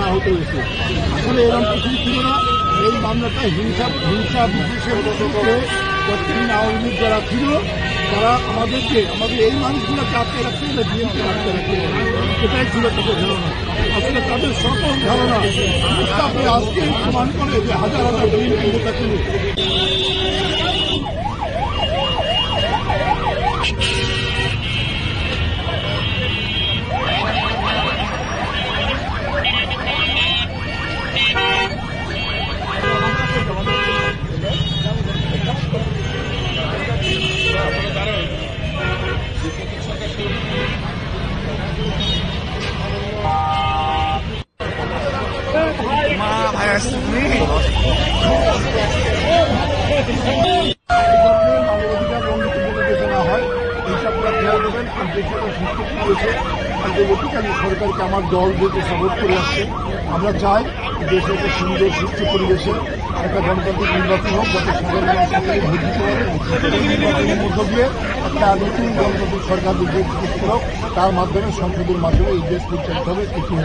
আসলে এরকম কিছু ছিল না। এই মামলাটা হিংসা বিদ্বেষের করে আওয়ামী লীগ যারা ছিল তারা আমাদের এই মানুষগুলোকে আটকে রাখতে হবে, বিএনপি আটকে রাখতে হবে, এটাই ছিল তাদের ধারণা। আসলে তাদের সকল ধারণা আজকে প্রমাণ করে যে হাজার হাজার বিএনপি নেতা ছিল। সরকারকে আমার দল যেহেতু সাপোর্ট করে আসছে, আমরা চাই দেশে একটা সুন্দর সুস্থ পরিবেশে একটা গণতান্ত্রিক নির্বাচন হোক, যাতে সাধারণ মানুষ ভোট দিতে পারে। নির্বাচনের মধ্য দিয়ে একটা নতুন গণতান্ত্রিক সরকার হোক, তার মাধ্যমে সংসদের মাধ্যমে এই দেশ পরিচালিত হবে। এটি